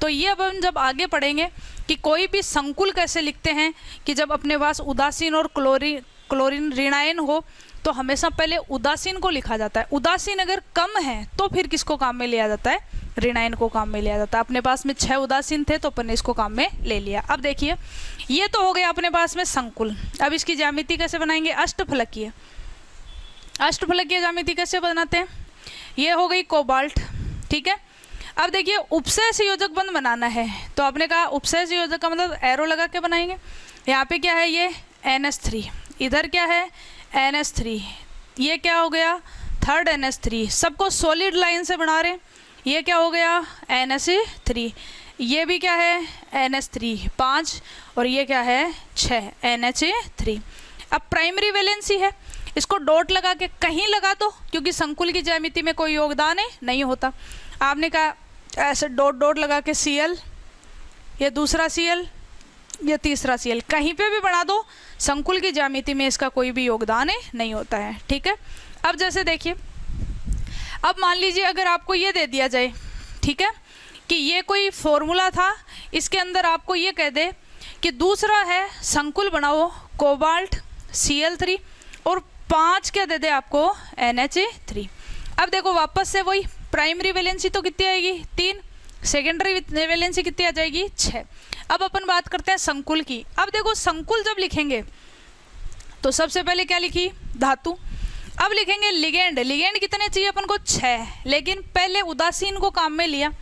[SPEAKER 1] तो ये अब हम जब आगे पढ़ेंगे कि कोई भी संकुल कैसे लिखते हैं कि जब अपने पास उदासीन और क्लोरीन ऋणायन हो तो हमेशा पहले उदासीन को लिखा जाता है। उदासीन अगर कम है तो फिर किसको काम में लिया जाता है, ऋणायन को काम में लिया जाता है। अपने पास में 6 उदासीन थे तो अपन ने इसको काम में ले लिया। अब देखिए ये तो हो गया अपने पास में संकुल। अब इसकी ज्यामिति कैसे बनाएंगे, अष्टफलकीय। अष्टफलकीय ज्यामिति कैसे बनाते हैं, ये हो गई कोबाल्ट, ठीक है। अब देखिए उपसय संयोजक बंध बनाना है, तो आपने कहा उपसय संयोजक का मतलब एरो लगा के बनाएंगे। यहाँ पे क्या है, ये NH3, इधर क्या है NH3, ये क्या हो गया थर्ड NH3, सबको सॉलिड लाइन से बना रहे हैं। ये क्या हो गया NH3, ये भी क्या है NH3 5, और ये क्या है 6 NH3। अब प्राइमरी वैलेंसी है, इसको डॉट लगा के कहीं लगा दो, क्योंकि संकुल की ज्यामिति में कोई योगदान नहीं होता। आपने कहा ऐसे डॉट डॉट लगा के Cl, ये दूसरा Cl, ये तीसरा Cl, कहीं पे भी बना दो, संकुल की ज्यामिति में इसका कोई भी योगदान नहीं होता है, ठीक है। अब जैसे देखिए, अब मान लीजिए अगर आपको ये दे दिया जाए, ठीक है, कि ये कोई फॉर्मूला था, इसके अंदर आपको ये कह दे कि दूसरा है संकुल बनाओ कोबाल्ट Cl3 और 5 क्या दे दे आपको NH3। अब देखो वापस से वही, प्राइमरी वैलेंसी तो कितनी आएगी 3, सेकेंडरी वैलेंसी कितनी आ जाएगी 6। अब अपन बात करते हैं संकुल की। अब देखो संकुल जब लिखेंगे तो सबसे पहले क्या लिखी, धातु। अब लिखेंगे लिगेंड, लिगेंड कितने चाहिए अपन को 6, लेकिन पहले उदासीन को काम में लिया,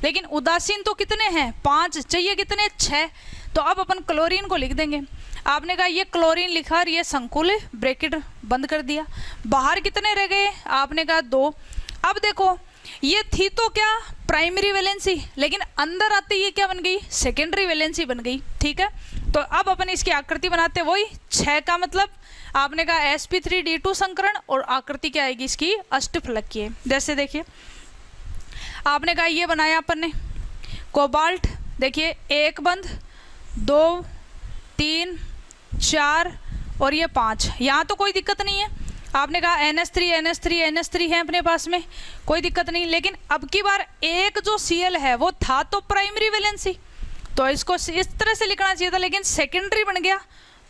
[SPEAKER 1] लेकिन उदासीन तो कितने हैं 5, चाहिए कितने 6, तो अब अपन क्लोरीन को लिख देंगे। आपने कहा ये क्लोरीन लिखा और ये संकुल ब्रैकेट बंद कर दिया। बाहर कितने रह गए, आपने कहा 2। अब देखो ये थी तो क्या प्राइमरी वैलेंसी, लेकिन अंदर आते ये क्या बन गई, सेकेंडरी वैलेंसी बन गई, ठीक है। तो अब अपन इसकी आकृति बनाते हैं, वही 6 का मतलब आपने कहा sp3d2 संकरण, और आकृति क्या आएगी इसकी अष्टफलकीय। जैसे देखिए आपने कहा ये बनाया अपन ने कोबाल्ट, देखिए 1 बंध 2 3 4 और ये 5, यहाँ तो कोई दिक्कत नहीं है। आपने कहा NH3 है अपने पास में, कोई दिक्कत नहीं। लेकिन अब की बार एक जो Cl है वो था तो प्राइमरी वैलेंसी, तो इसको इस तरह से लिखना चाहिए था, लेकिन सेकेंडरी बन गया,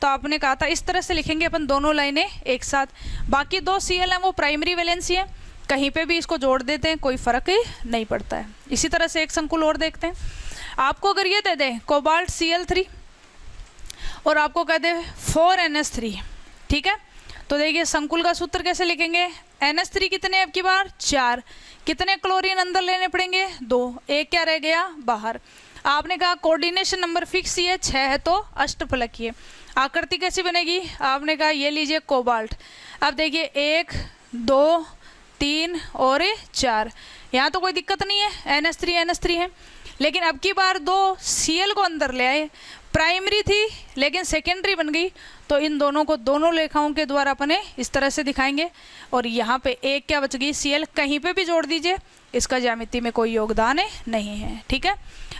[SPEAKER 1] तो आपने कहा था इस तरह से लिखेंगे अपन दोनों लाइनें एक साथ। बाकी 2 Cl हैं वो प्राइमरी वैलेंसी है, कहीं पे भी इसको जोड़ देते हैं कोई फर्क नहीं पड़ता है। इसी तरह से एक संकुल और देखते हैं। आपको अगर ये दे दें कोबाल्ट Cl3 और आपको कह दे 4NH3, ठीक है, तो देखिए संकुल का सूत्र कैसे लिखेंगे, NH3 कितने अब की बार 4, कितने क्लोरीन अंदर लेने पड़ेंगे 2, एक क्या रह गया बाहर। आपने कहा कोऑर्डिनेशन नंबर फिक्स ये 6 है तो अष्टफलकीय। आकृति कैसी बनेगी, आपने कहा ये लीजिए कोबाल्ट। अब देखिए 1 2 3 और 4, यहाँ तो कोई दिक्कत नहीं है, NH3 है, लेकिन अब की बार 2 Cl को अंदर ले आए, प्राइमरी थी लेकिन सेकेंडरी बन गई, तो इन दोनों को दोनों लेखाओं के द्वारा अपने इस तरह से दिखाएंगे। और यहाँ पे एक क्या बच गई Cl, कहीं पे भी जोड़ दीजिए, इसका ज्यामिति में कोई योगदान नहीं है, ठीक है।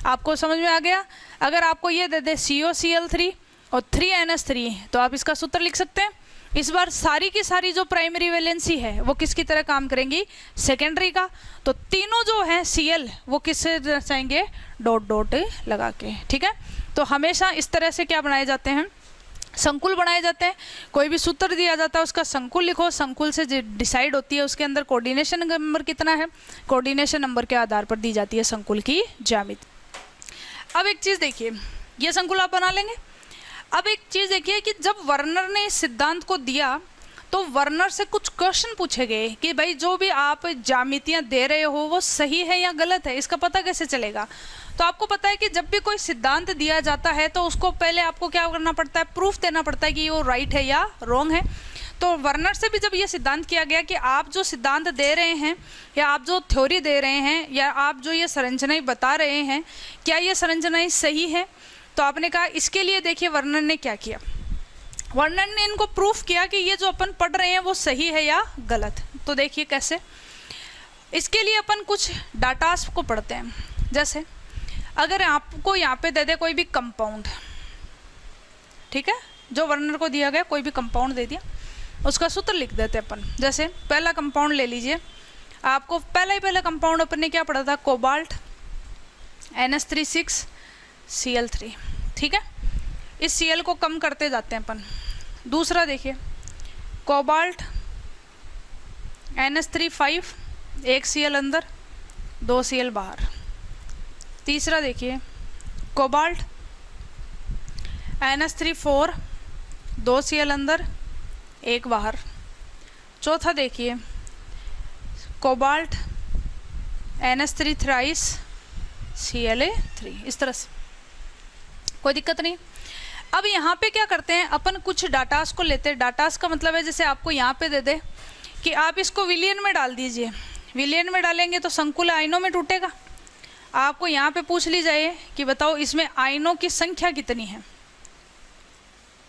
[SPEAKER 1] आपको समझ में आ गया। अगर आपको ये दे दे COCl3 और 3NH3, तो आप इसका सूत्र लिख सकते हैं। इस बार सारी की सारी जो प्राइमरी वैलेंसी है वो किसकी तरह काम करेंगी, सेकेंडरी का। तो तीनों जो है Cl वो किससे दर्शाएंगे, डॉट डॉट लगा के, ठीक है। तो हमेशा इस तरह से क्या बनाए जाते हैं, संकुल बनाए जाते हैं। कोई भी सूत्र दिया जाता है उसका संकुल लिखो, संकुल से डिसाइड होती है उसके अंदर कोऑर्डिनेशन नंबर कितना है, कोऑर्डिनेशन नंबर के आधार पर दी जाती है संकुल की ज्यामिति। अब एक चीज़ देखिए, ये संकुल आप बना लेंगे। अब एक चीज़ देखिए कि जब वर्नर ने इस सिद्धांत को दिया तो वर्नर से कुछ क्वेश्चन पूछे गए कि भाई जो भी आप ज्यामितियाँ दे रहे हो वो सही है या गलत है, इसका पता कैसे चलेगा। तो आपको पता है कि जब भी कोई सिद्धांत दिया जाता है तो उसको पहले आपको क्या करना पड़ता है, प्रूफ देना पड़ता है कि वो राइट है या रॉन्ग है। तो वर्नर से भी जब ये सिद्धांत किया गया कि आप जो सिद्धांत दे रहे हैं या आप जो थ्योरी दे रहे हैं या आप जो ये संरचनाएं बता रहे हैं, क्या ये संरचनाएं सही है। तो आपने कहा इसके लिए देखिए वर्नर ने क्या किया, वर्नर ने इनको प्रूफ किया कि ये जो अपन पढ़ रहे हैं वो सही है या गलत। तो देखिए कैसे, इसके लिए अपन कुछ डाटास को पढ़ते हैं। जैसे अगर आपको यहाँ पे दे दे कोई भी कंपाउंड, ठीक है, जो वर्नर को दिया गया कोई भी कंपाउंड दे दिया, उसका सूत्र लिख देते अपन। जैसे पहला कंपाउंड ले लीजिए, आपको पहला कंपाउंड अपन ने क्या पढ़ा था, कोबाल्ट NH3 Cl3, ठीक है। इस Cl को कम करते जाते हैं अपन। दूसरा देखिए कोबाल्ट NH3 5, 1 Cl अंदर 2 Cl बाहर। तीसरा देखिए कोबाल्ट NH3 4, 2 Cl अंदर 1 बाहर। चौथा देखिए कोबाल्ट NH3 थ्राइस Cla3, इस तरह से, कोई दिक्कत नहीं। अब यहाँ पे क्या करते हैं अपन, कुछ डाटास को लेते हैं। डाटास का मतलब है जैसे आपको यहाँ पे दे दे कि आप इसको विलियन में डाल दीजिए, विलियन में डालेंगे तो संकुल आयनों में टूटेगा। आपको यहाँ पे पूछ ली जाए कि बताओ इसमें आयनों की संख्या कितनी है,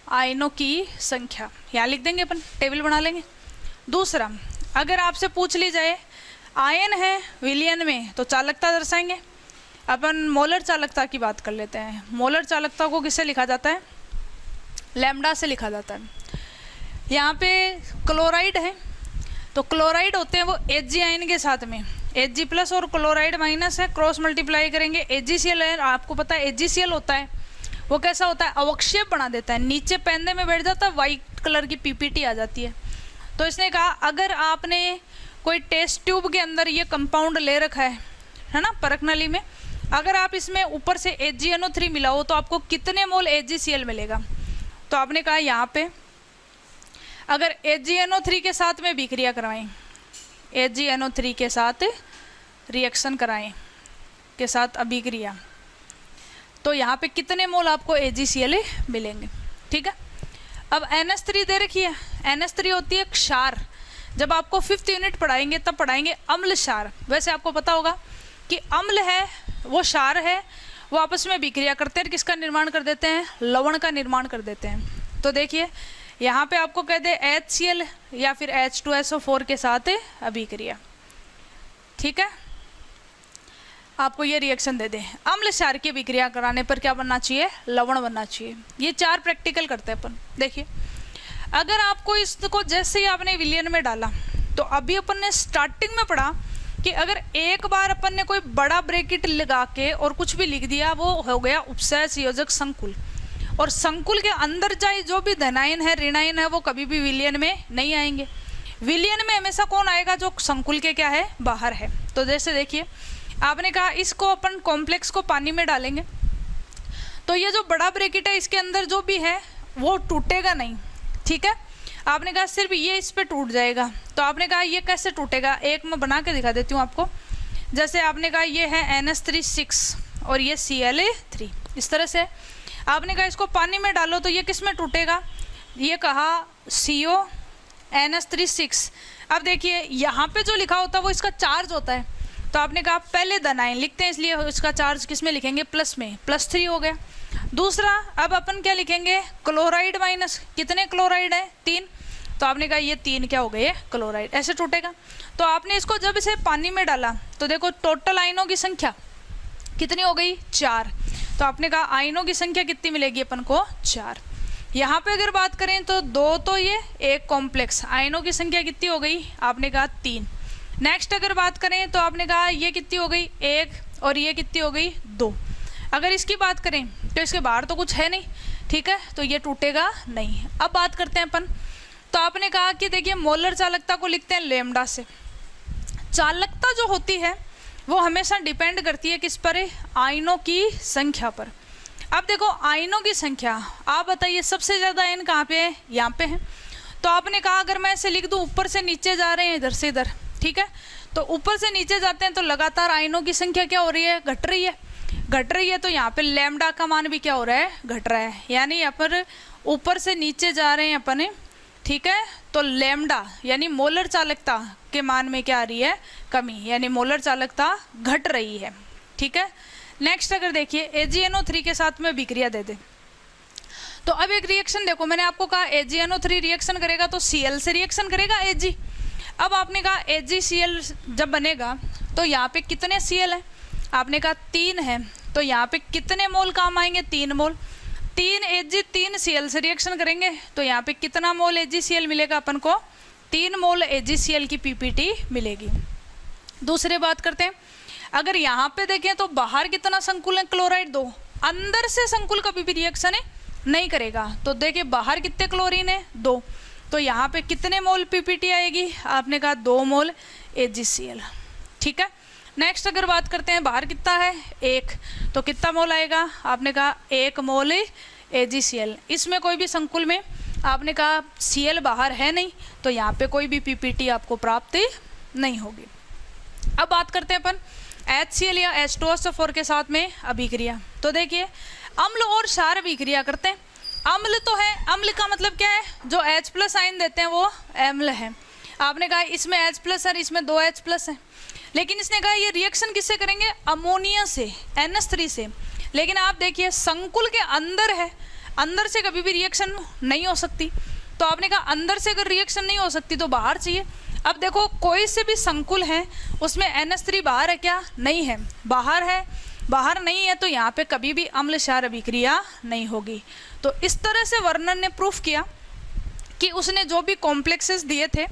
[SPEAKER 1] आयनों की संख्या यहाँ लिख देंगे अपन, टेबल बना लेंगे। दूसरा, अगर आपसे पूछ ली जाए आयन है विलियन में तो चालकता दर्शाएंगे। अपन मोलर चालकता की बात कर लेते हैं। मोलर चालकता को किससे लिखा जाता है, लैम्डा से लिखा जाता है। यहाँ पे क्लोराइड है तो क्लोराइड होते हैं वो Hg आयन के साथ में, Hg प्लस और क्लोराइड माइनस है, क्रॉस मल्टीप्लाई करेंगे AgCl है। आपको पता है AgCl होता है वो कैसा होता है, अवक्षेप बना देता है, नीचे पेंदे में बैठ जाता है, वाइट कलर की पीपीटी आ जाती है। तो इसने कहा अगर आपने कोई टेस्ट ट्यूब के अंदर ये कंपाउंड ले रखा है ना, परख नली में, अगर आप इसमें ऊपर से AgNO3 मिलाओ तो आपको कितने मोल AgCl मिलेगा। तो आपने कहा यहाँ पे अगर AgNO3 के साथ में विक्रिया करवाएं, AgNO3 के साथ रिएक्शन कराएं, के साथ अभिक्रिया, तो यहाँ पे कितने मोल आपको AgCl मिलेंगे। ठीक है, अब NH3 दे रखी है, NH3 होती है क्षार। जब आपको 5th यूनिट पढ़ाएंगे तब पढ़ाएंगे अम्ल क्षार। वैसे आपको पता होगा कि अम्ल है वो क्षार है, वो आपस में विक्रिया करते हैं, किसका निर्माण कर देते हैं, लवण का निर्माण कर देते हैं। तो देखिए यहाँ पे आपको कह दे HCl या फिर H2SO4 के साथ अभिक्रिया। ठीक है, आपको ये रिएक्शन दे दे, अम्ल क्षार की विक्रिया कराने पर क्या बनना चाहिए, लवण बनना चाहिए। ये 4 प्रैक्टिकल करते हैं अपन। देखिए अगर आपको इसको जैसे ही आपने विलियन में डाला तो अभी अपन ने स्टार्टिंग में पढ़ा कि अगर एक बार अपन ने कोई बड़ा ब्रैकेट लगा के और कुछ भी लिख दिया वो हो गया उपसय संयोजक संकुल, और संकुल के अंदर चाहे जो भी धनायन है ऋणायन है वो कभी भी विलियन में नहीं आएंगे। विलियन में हमेशा कौन आएगा, जो संकुल के क्या है, बाहर है। तो जैसे देखिए आपने कहा इसको अपन कॉम्प्लेक्स को पानी में डालेंगे तो ये जो बड़ा ब्रैकेट है इसके अंदर जो भी है वो टूटेगा नहीं। ठीक है, आपने कहा सिर्फ ये इस पे टूट जाएगा। तो आपने कहा ये कैसे टूटेगा, एक मैं बना के दिखा देती हूँ आपको। जैसे आपने कहा ये है NH3 6 और ये Cla3, इस तरह से आपने कहा इसको पानी में डालो तो ये किस में टूटेगा, ये कहा CO NH3 6। अब देखिए यहाँ पे जो लिखा होता है वो इसका चार्ज होता है, तो आपने कहा पहले धनायन लिखते हैं इसलिए इसका चार्ज किस में लिखेंगे, प्लस में, +3 हो गया। दूसरा अब अपन क्या लिखेंगे, क्लोराइड माइनस, कितने क्लोराइड है, 3, तो आपने कहा ये 3 क्या हो गए, क्लोराइड, ऐसे टूटेगा। तो आपने इसको जब इसे पानी में डाला तो देखो टोटल आयनों की संख्या कितनी हो गई, 4। तो आपने कहा आयनों की संख्या कितनी मिलेगी अपन को, 4। यहाँ पे अगर बात करें तो 2 तो ये, 1 कॉम्प्लेक्स, आयनों की संख्या कितनी हो गई, आपने कहा 3। नेक्स्ट अगर बात करें तो आपने कहा ये कितनी हो गई, 1, और ये कितनी हो गई, 2। अगर इसकी बात करें तो इसके बाहर तो कुछ है नहीं, ठीक है, तो ये टूटेगा नहीं। अब बात करते हैं अपन, तो आपने कहा कि देखिए मोलर चालकता को लिखते हैं लैम्डा से। चालकता जो होती है वो हमेशा डिपेंड करती है किस पर, आयनों की संख्या पर। अब देखो आयनों की संख्या, आप बताइए सबसे ज़्यादा आयन कहाँ पे है, यहाँ पे है। तो आपने कहा अगर मैं ऐसे लिख दूँ ऊपर से नीचे जा रहे हैं इधर से इधर, ठीक है, तो ऊपर से नीचे जाते हैं तो लगातार आयनों की संख्या क्या हो रही है, घट रही है, घट रही है। तो यहाँ पे लैम्डा का मान भी क्या हो रहा है, घट रहा है, यानी यहाँ पर ऊपर से नीचे जा रहे हैं अपन, ठीक है। तो लैम्डा यानी मोलर चालकता के मान में क्या आ रही है, कमी, यानी मोलर चालकता घट रही है, ठीक है। नेक्स्ट अगर देखिए AgNO3 के साथ में विक्रिया दे दे, तो अब एक रिएक्शन देखो, मैंने आपको कहा AgNO3 रिएक्शन करेगा तो Cl से रिएक्शन करेगा Ag। अब आपने कहा AgCl जब बनेगा तो यहाँ पे कितने Cl है, आपने कहा 3 है, तो यहाँ पे कितने मोल काम आएंगे, 3 मोल। 3 Ag 3 Cl से रिएक्शन करेंगे तो यहाँ पे कितना मोल AgCl मिलेगा अपन को, 3 मोल AgCl की पीपीटी मिलेगी। दूसरी बात करते हैं, अगर यहाँ पे देखें तो बाहर कितना संकुल है, क्लोराइड 2, अंदर से संकुल कभी भी रिएक्शन नहीं करेगा। तो देखिए बाहर कितने क्लोरीन है, 2, तो यहाँ पे कितने मोल पीपीटी आएगी, आपने कहा 2 मोल AgCl, ठीक है। नेक्स्ट अगर बात करते हैं बाहर कितना है 1, तो कितना मोल आएगा, आपने कहा 1 मोल AgCl। इसमें कोई भी संकुल में आपने कहा Cl बाहर है नहीं, तो यहाँ पे कोई भी पीपीटी आपको प्राप्त नहीं होगी। अब बात करते हैं अपन HCl या H2SO4 के साथ में अभिक्रिया। तो देखिए अम्ल और क्षार अभिक्रिया करते हैं। अम्ल तो है, अम्ल का मतलब क्या है, जो H+ आयन देते हैं वो अम्ल है। आपने कहा इसमें H+ है, इसमें 2 H+ है, लेकिन इसने कहा ये रिएक्शन किससे करेंगे, अमोनिया से, NH3 से। लेकिन आप देखिए संकुल के अंदर है, अंदर से कभी भी रिएक्शन नहीं हो सकती। तो आपने कहा अंदर से अगर रिएक्शन नहीं हो सकती तो बाहर चाहिए। अब देखो कोई से भी संकुल है उसमें NH3 बाहर है क्या, नहीं है, बाहर है, बाहर नहीं है, तो यहाँ पे कभी भी अम्ल क्षार अभिक्रिया नहीं होगी। तो इस तरह से वर्णन ने प्रूफ किया कि उसने जो भी कॉम्प्लेक्सेस दिए थे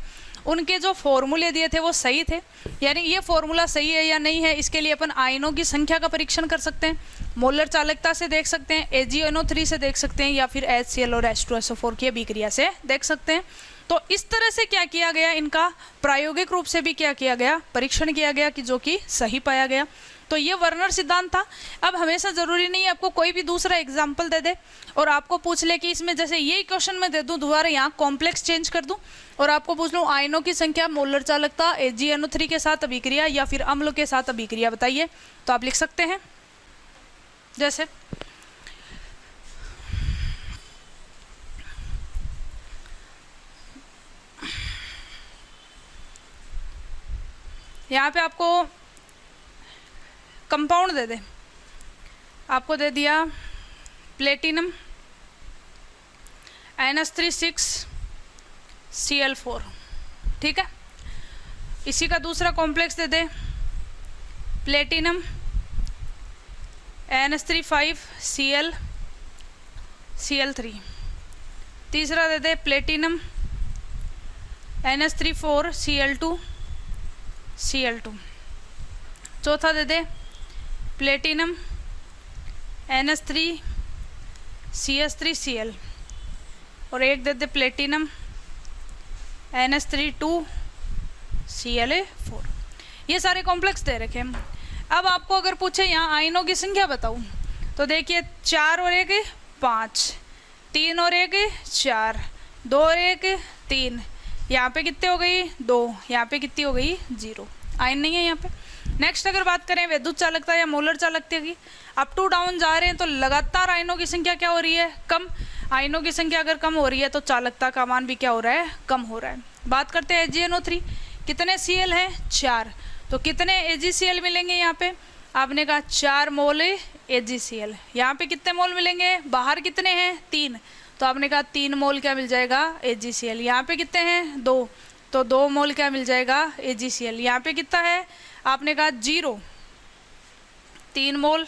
[SPEAKER 1] उनके जो फॉर्मूले दिए थे वो सही थे। यानी ये फॉर्मूला सही है या नहीं है, इसके लिए अपन आयनों की संख्या का परीक्षण कर सकते हैं, मोलर चालकता से देख सकते हैं, AgNO3 से देख सकते हैं, या फिर HCl और H2SO4 की अभिक्रिया से देख सकते हैं। तो इस तरह से क्या किया गया, इनका प्रायोगिक रूप से भी क्या किया गया, परीक्षण किया गया, कि जो कि सही पाया गया। तो ये वर्नर सिद्धांत था। अब हमेशा जरूरी नहीं है आपको कोई भी दूसरा एग्जाम्पल दे दे और आपको पूछ ले कि इसमें जैसे ये क्वेश्चन मैं दे दूं, दोबारा यहाँ कॉम्प्लेक्स चेंज कर दूं और आपको पूछ लूँ आयनों की संख्या, मोलर चालकता, AgNO3 के साथ अभिक्रिया या फिर अम्ल के साथ अभिक्रिया बताइए, तो आप लिख सकते हैं। जैसे यहाँ पे आपको कंपाउंड दे दे, आपको दे दिया प्लेटिनम NH3 6Cl4, ठीक है। इसी का दूसरा कॉम्प्लेक्स दे दे प्लेटिनम NH3 5Cl3, तीसरा दे दे प्लेटिनम NH3 4Cl2, चौथा दे दे प्लेटिनम NH3 CS3Cl और एक दे दे प्लेटिनम NH3 2Cl4। ये सारे कॉम्प्लेक्स दे रखे हैं। अब आपको अगर पूछे यहाँ आयनों की संख्या बताऊँ, तो देखिए 4 और 1 5, 3 और 1 4, 2 और 1 3, यहाँ पे कितने हो गई 2, यहाँ पे कितनी हो गई 0, आयन नहीं है यहाँ पे। नेक्स्ट अगर बात करें विद्युत चालकता या मोलर चालकता की, अप टू डाउन जा रहे हैं तो लगातार आयनों की संख्या क्या हो रही है, कम। आयनों की संख्या अगर कम हो रही है तो चालकता का मान भी क्या हो रहा है, कम हो रहा है। बात करते हैं AgNO3, कितने Cl है 4, तो कितने AgCl मिलेंगे यहाँ पे, आपने कहा 4 मोल AgCl। यहाँ पे कितने मोल मिलेंगे, बाहर कितने हैं 3, तो आपने कहा 3 मोल क्या मिल जाएगा AgCl। यहाँ पे कितने हैं 2, तो 2 मोल क्या मिल जाएगा AgCl। यहाँ पे कितना है, आपने कहा 0, 3 मोल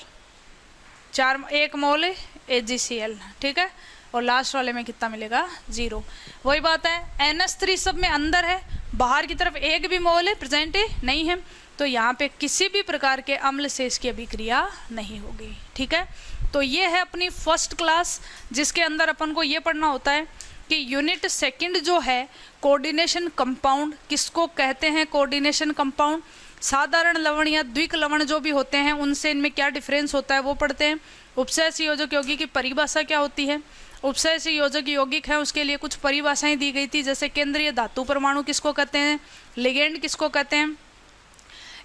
[SPEAKER 1] 1 मोल AgCl, ठीक है। और लास्ट वाले में कितना मिलेगा 0। वही बात है NH3 सब में अंदर है, बाहर की तरफ एक भी मोल प्रेजेंट नहीं है, तो यहाँ पे किसी भी प्रकार के अम्ल से इसकी अभिक्रिया नहीं होगी, ठीक है। तो ये है अपनी फर्स्ट क्लास, जिसके अंदर अपन को ये पढ़ना होता है कि यूनिट सेकंड जो है कोऑर्डिनेशन कंपाउंड किसको कहते हैं। कोऑर्डिनेशन कंपाउंड साधारण लवण या द्विक लवण जो भी होते हैं उनसे इनमें क्या डिफरेंस होता है वो पढ़ते हैं। उपसय संयोजक यौगिक की परिभाषा क्या होती है, उपसय संयोजक यौगिक है उसके लिए कुछ परिभाषाएं दी गई थी, जैसे केंद्रीय धातु परमाणु किसको कहते हैं, लिगेंड किसको कहते हैं।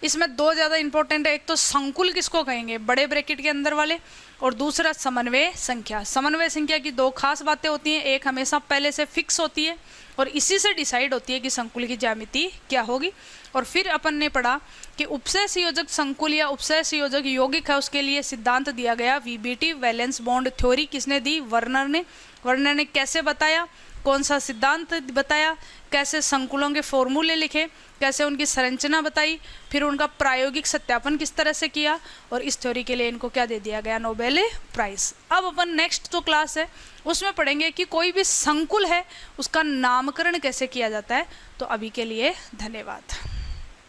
[SPEAKER 1] इसमें 2 ज़्यादा इंपॉर्टेंट है, एक तो संकुल किसको कहेंगे बड़े ब्रैकेट के अंदर वाले, और दूसरा समन्वय संख्या। समन्वय संख्या की 2 खास बातें होती हैं, एक हमेशा पहले से फिक्स होती है और इसी से डिसाइड होती है कि संकुल की ज्यामिति क्या होगी। और फिर अपन ने पढ़ा कि उपसय संयोजक संकुल या उपसय संयोजक यौगिक है उसके लिए सिद्धांत दिया गया VBT, वैलेंस बॉन्ड थ्योरी किसने दी, वर्नर ने। वर्नर ने कैसे बताया, कौन सा सिद्धांत बताया, कैसे संकुलों के फॉर्मूले लिखे, कैसे उनकी संरचना बताई, फिर उनका प्रायोगिक सत्यापन किस तरह से किया, और इस थ्योरी के लिए इनको क्या दे दिया गया, नोबेल प्राइज। अब अपन नेक्स्ट जो क्लास है उसमें पढ़ेंगे कि कोई भी संकुल है उसका नामकरण कैसे किया जाता है। तो अभी के लिए धन्यवाद।